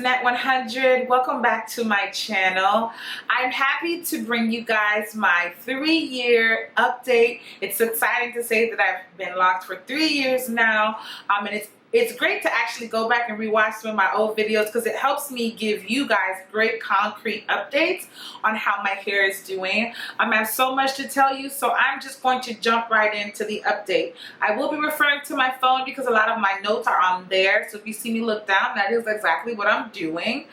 Net 100. Welcome back to my channel. I'm happy to bring you guys my 3-year update. It's exciting to say that I've been locked for 3 years now, and it's great to actually go back and rewatch some of my old videos because it helps me give you guys great concrete updates on how my hair is doing. I have so much to tell you, so I'm just going to jump right into the update. I will be referring to my phone because a lot of my notes are on there, so if you see me look down, that is exactly what I'm doing.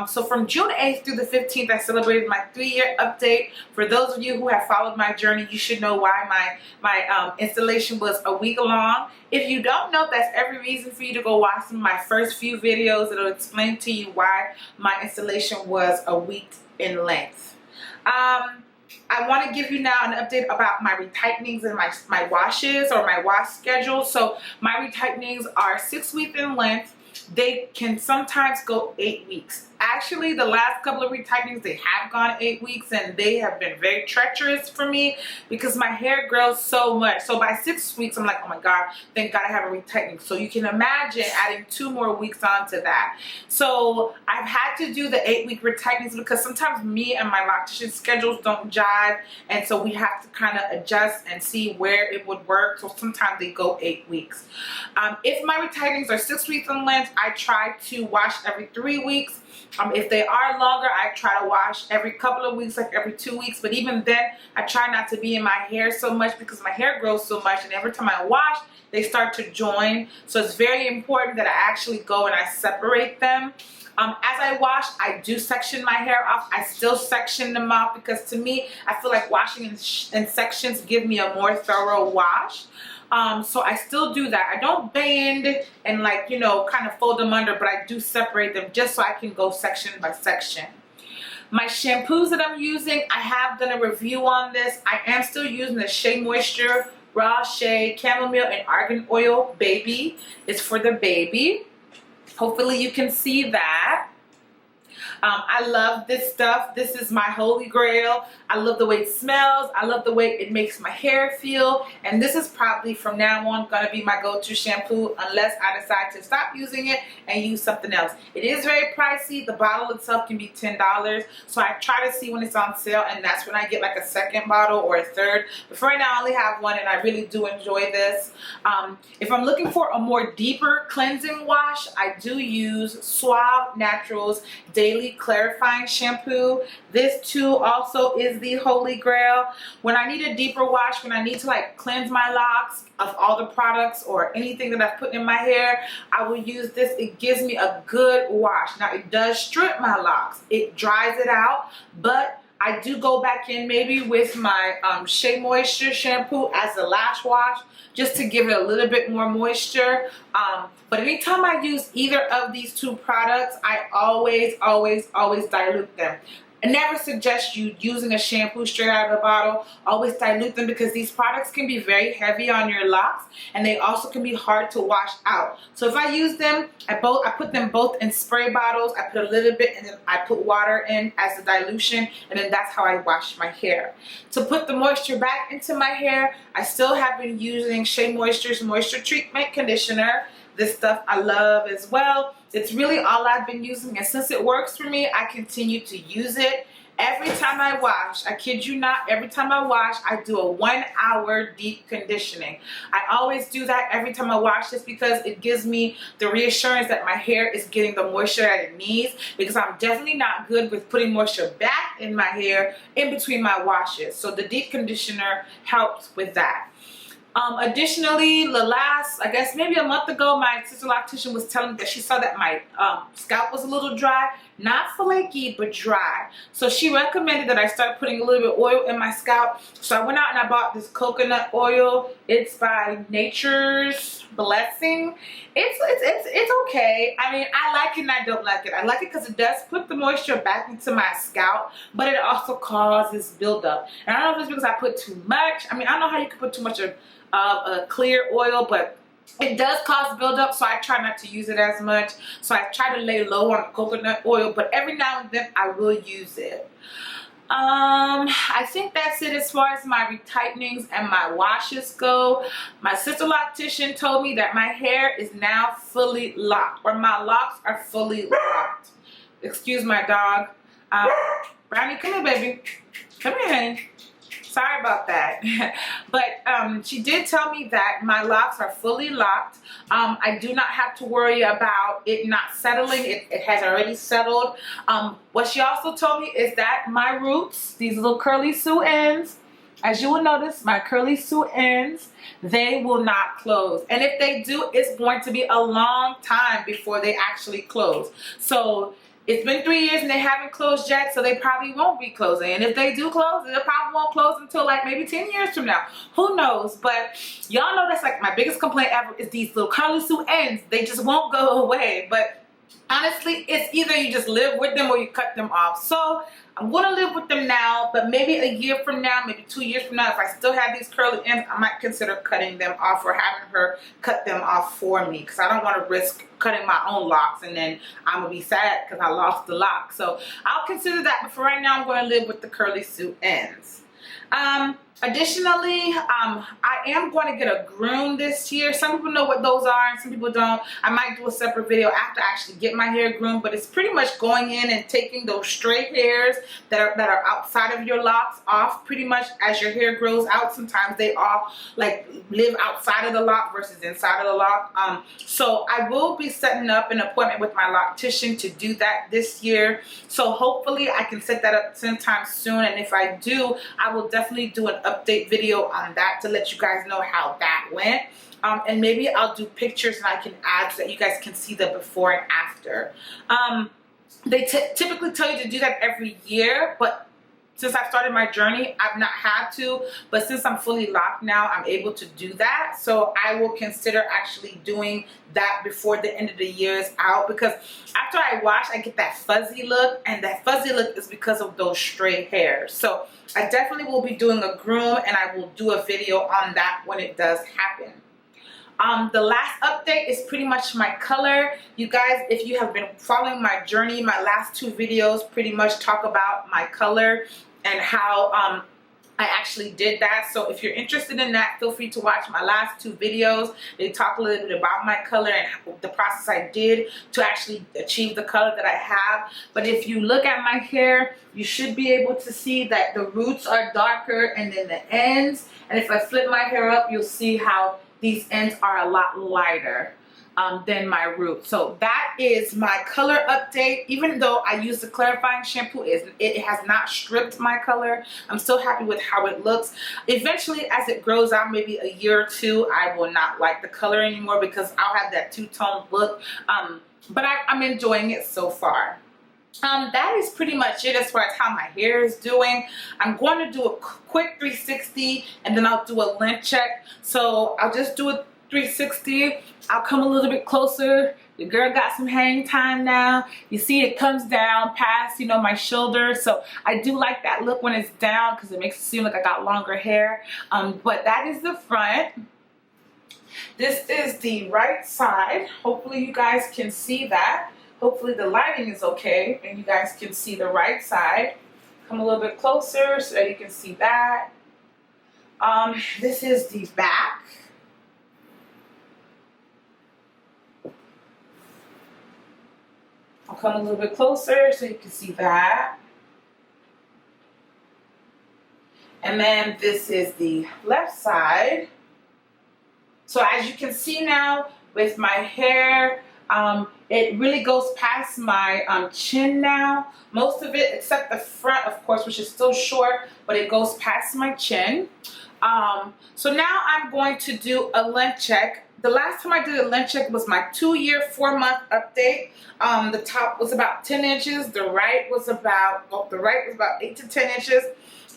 So from June 8th through the 15th, I celebrated my 3-year update. For those of you who have followed my journey, you should know why my installation was a week long. If you don't know, that's every reason for you to go watch some of my first few videos. It'll explain to you why my installation was a week in length. I want to give you now an update about my retightenings and my washes or my wash schedule. So my retightenings are 6 weeks in length. They can sometimes go 8 weeks. Actually, the last couple of retightenings, they have gone 8 weeks, and they have been very treacherous for me because my hair grows so much. So by 6 weeks, I'm like, oh my God, thank God I have a retightening. So you can imagine adding 2 more weeks onto that. So I've had to do the 8-week retightenings because sometimes me and my loctician schedules don't jive, and so we have to kind of adjust and see where it would work. So sometimes they go 8 weeks. If my retightenings are 6 weeks in length, I try to wash every 3 weeks. If they are longer, I try to wash every couple of weeks, like every 2 weeks. But even then, I try not to be in my hair so much because my hair grows so much, and every time I wash, they start to join. So it's very important that I actually go and I separate them. As I wash, I do section my hair off. I still section them off because to me, I feel like washing in sections give me a more thorough wash. So I still do that. I don't bend and kind of fold them under, but I do separate them just so I can go section by section. My shampoos that I'm using, I have done a review on this. I am still using the Shea Moisture Raw Shea Chamomile and Argan Oil Baby. It's for the baby. Hopefully you can see that. I love this stuff. This is my holy grail. I love the way it smells. I love the way it makes my hair feel. And this is probably from now on going to be my go-to shampoo unless I decide to stop using it and use something else. It is very pricey. The bottle itself can be $10. So I try to see when it's on sale, and that's when I get like a second bottle or a third. But for right now, I only have one, and I really do enjoy this. If I'm looking for a more deeper cleansing wash, I do use Suave Naturals Daily Clarifying Shampoo. This too also is the holy grail. When I need a deeper wash, when I need to cleanse my locks of all the products or anything that I've put in my hair, I will use this. It gives me a good wash. Now it does strip my locks. It dries it out, but I do go back in maybe with my Shea Moisture shampoo as a lash wash just to give it a little bit more moisture. But anytime I use either of these two products, I always dilute them. I never suggest you using a shampoo straight out of the bottle. Always dilute them because these products can be very heavy on your locks, and they also can be hard to wash out. So if I use them, I put them both in spray bottles. I put a little bit and then I put water in as a dilution, and then that's how I wash my hair. To put the moisture back into my hair, I still have been using Shea Moisture's Moisture Treatment Conditioner. This stuff I love as well. It's really all I've been using, and since it works for me, I continue to use it. Every time I wash, I kid you not, every time I wash, I do a 1-hour deep conditioning. I always do that every time I wash just because it gives me the reassurance that my hair is getting the moisture that it needs, because I'm definitely not good with putting moisture back in my hair in between my washes. So the deep conditioner helps with that. Additionally, I guess maybe a month ago, my sister loctician was telling me that she saw that my scalp was a little dry. Not flaky, but dry. So she recommended that I start putting a little bit of oil in my scalp. So I went out and I bought this coconut oil. It's by Nature's Blessing. It's okay. I mean, I like it and I don't like it. I like it because it does put the moisture back into my scalp, but it also causes buildup. And I don't know if it's because I put too much. I mean, I don't know how you can put too much of a clear oil, but it does cause buildup, so I try not to use it as much. So I try to lay low on the coconut oil, but every now and then I will use it. I think that's it as far as my retightenings and my washes go. My sister loctician told me that my hair is now fully locked, or my locks are fully locked. Excuse my dog. Brownie, come here, baby. Come here, honey. Sorry about that. But she did tell me that my locks are fully locked. I do not have to worry about it not settling. It has already settled. What she also told me is that my roots, these little curly Sue ends, as you will notice, my curly Sue ends, they will not close. And if they do, it's going to be a long time before they actually close. So it's been 3 years and they haven't closed yet, so they probably won't be closing. And if they do close, they probably won't close until like maybe 10 years from now. Who knows? But y'all know that's like my biggest complaint ever is these little curly Sue ends. They just won't go away. But honestly, it's either you just live with them or you cut them off. So I'm going to live with them now, but maybe a year from now, maybe 2 years from now, if I still have these curly ends, I might consider cutting them off or having her cut them off for me, because I don't want to risk cutting my own locks and then I'm going to be sad because I lost the lock. So I'll consider that, but for right now, I'm going to live with the curly Sue ends. Additionally, I am going to get a Groom this year. Some people know what those are and some people don't. I might do a separate video after I actually get my hair groomed, but it's pretty much going in and taking those stray hairs that are outside of your locks off pretty much as your hair grows out. Sometimes they all like live outside of the lock versus inside of the lock. So I will be setting up an appointment with my loctician to do that this year. So hopefully I can set that up sometime soon, and if I do, I will definitely do an update video on that to let you guys know how that went. And maybe I'll do pictures and I can add so that you guys can see the before and after. They typically tell you to do that every year, but since I've started my journey, I've not had to. But since I'm fully locked now, I'm able to do that. So I will consider actually doing that before the end of the year is out, because after I wash, I get that fuzzy look, and that fuzzy look is because of those stray hairs. So I definitely will be doing a Groom, and I will do a video on that when it does happen. The last update is pretty much my color. You guys, if you have been following my journey, my last 2 videos pretty much talk about my color and how I actually did that. So if you're interested in that, feel free to watch my last 2 videos. They talk a little bit about my color and the process I did to actually achieve the color that I have. But if you look at my hair, you should be able to see that the roots are darker and then the ends. And if I flip my hair up, you'll see how these ends are a lot lighter than my roots. So that is my color update. Even though I used the clarifying shampoo, it has not stripped my color. I'm still happy with how it looks. Eventually, as it grows out, maybe a year or 2, I will not like the color anymore because I'll have that two-tone look. But I'm enjoying it so far. That is pretty much it as far as how my hair is doing. I'm going to do a quick 360 and then I'll do a length check. So I'll just do a 360. I'll come a little bit closer. The girl got some hang time now. You see it comes down past, you know, my shoulder. So I do like that look when it's down because it makes it seem like I got longer hair. But that is the front. This is the right side. Hopefully you guys can see that. Hopefully the lighting is okay and you guys can see the right side. Come a little bit closer so that you can see that. This is the back. I'll come a little bit closer so you can see that. And then this is the left side. So as you can see now with my hair, it really goes past my chin now. Most of it, except the front, of course, which is still short, but it goes past my chin. So now I'm going to do a length check. The last time I did a length check was my 2-year, 4-month update. The top was about 10 inches. The right was about 8 to 10 inches.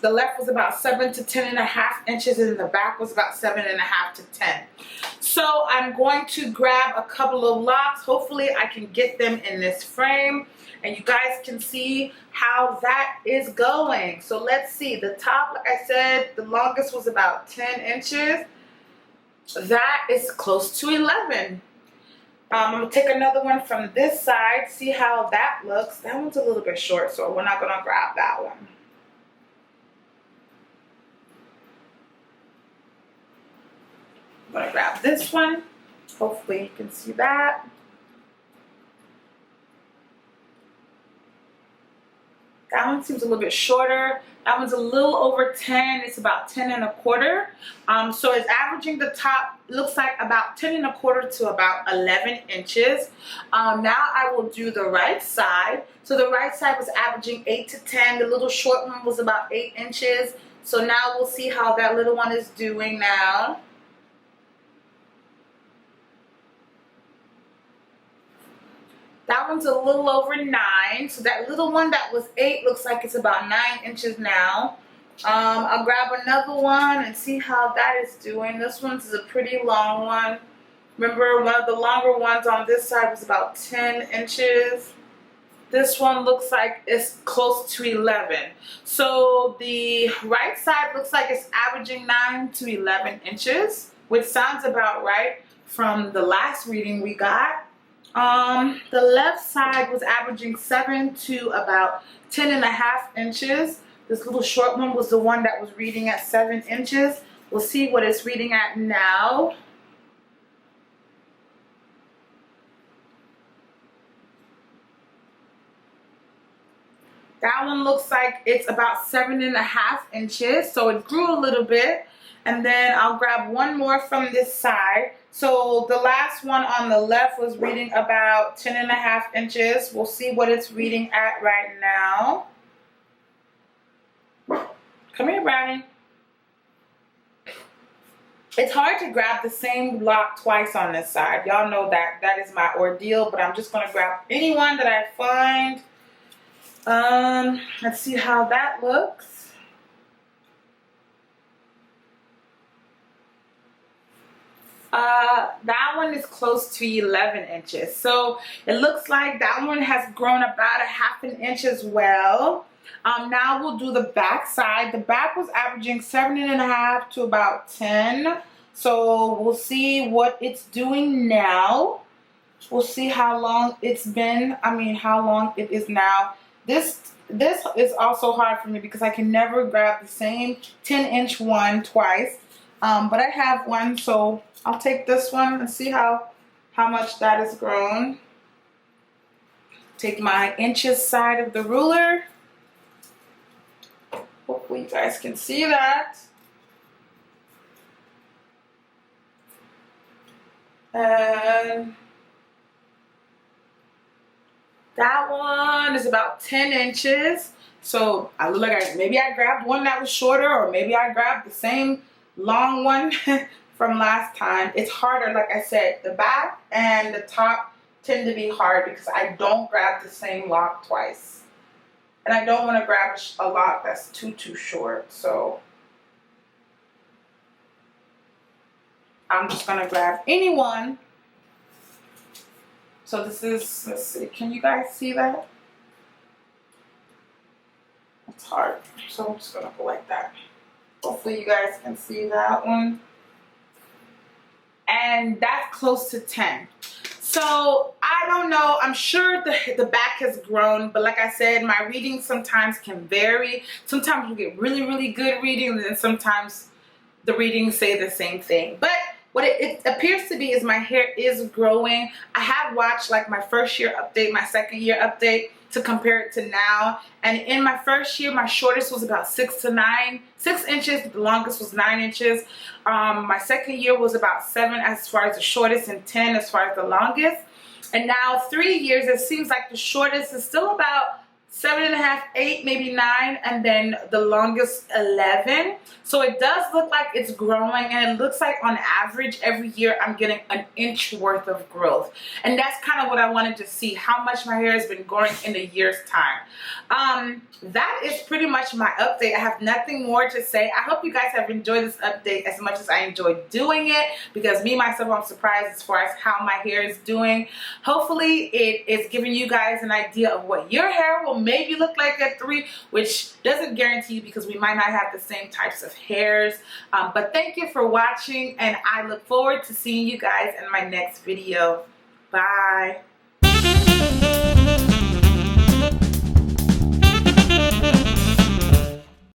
The left was about 7 to 10.5 inches, and the back was about 7.5 to 10. So I'm going to grab a couple of locks. Hopefully I can get them in this frame, and you guys can see how that is going. So let's see. The top, like I said, the longest was about 10 inches. That is close to 11. I'm going to take another one from this side, see how that looks. That one's a little bit short, so we're not going to grab that one. I'm gonna grab this one. Hopefully you can see that. That one seems a little bit shorter. That one's a little over 10. It's about 10 and a quarter. So it's averaging the top, looks like about 10 and a quarter to about 11 inches. Now I will do the right side. So the right side was averaging 8 to 10. The little short one was about 8 inches. So now we'll see how that little one is doing now. That one's a little over 9. So that little one that was 8 looks like it's about 9 inches now. I'll grab another one and see how that is doing. This one's a pretty long one. Remember, one of the longer ones on this side was about 10 inches. This one looks like it's close to 11. So the right side looks like it's averaging 9 to 11 inches, which sounds about right from the last reading we got. The left side was averaging 7 to about 10 and a half inches. This little short one was the one that was reading at 7 inches. We'll see what it's reading at now. That one looks like it's about 7 and a half inches. So it grew a little bit. And then I'll grab one more from this side. So the last one on the left was reading about 10 and a half inches. We'll see what it's reading at right now. Come here, Brownie. It's hard to grab the same lock twice on this side. Y'all know that. That is my ordeal. But I'm just going to grab any one that I find. Let's see how that looks. That one is close to 11 inches. So it looks like that one has grown about a half an inch as well. Now we'll do the back side. The back was averaging 7 and a half to about 10. So we'll see what it's doing now. We'll see how long it's been. How long it is now. This is also hard for me because I can never grab the same 10-inch one twice. But I have one, so I'll take this one and see how much that has grown. Take my inches side of the ruler. Hopefully you guys can see that. And that one is about 10 inches. So I look like maybe I grabbed one that was shorter, or maybe I grabbed the same long one from last time. It's harder, like I said. The back and the top tend to be hard because I don't grab the same lock twice. And I don't want to grab a lock that's too short. So I'm just going to grab any one. So this is, let's see, can you guys see that? It's hard. So I'm just going to go like that. Hopefully you guys can see that one. And that's close to 10. So I don't know. I'm sure the back has grown. But like I said, my readings sometimes can vary. Sometimes we get really, really good readings. And sometimes the readings say the same thing. But what it appears to be is my hair is growing. I have watched like my first year update, my second year update to compare it to now. And in my first year, my shortest was about 6 inches. The longest was 9 inches. My second year was about 7 as far as the shortest and 10 as far as the longest. And now 3 years, it seems like the shortest is still about 7.5, 8, maybe 9, and then the longest 11. So it does look like it's growing, and it looks like on average every year I'm getting an inch worth of growth. And that's kind of what I wanted to see, how much my hair has been growing in a year's time. That is pretty much my update. I have nothing more to say. I hope you guys have enjoyed this update as much as I enjoyed doing it, because me myself, I'm surprised as far as how my hair is doing. Hopefully it is giving you guys an idea of what your hair will maybe look like at 3, which doesn't guarantee, because we might not have the same types of hairs. But thank you for watching, and I look forward to seeing you guys in my next video. Bye.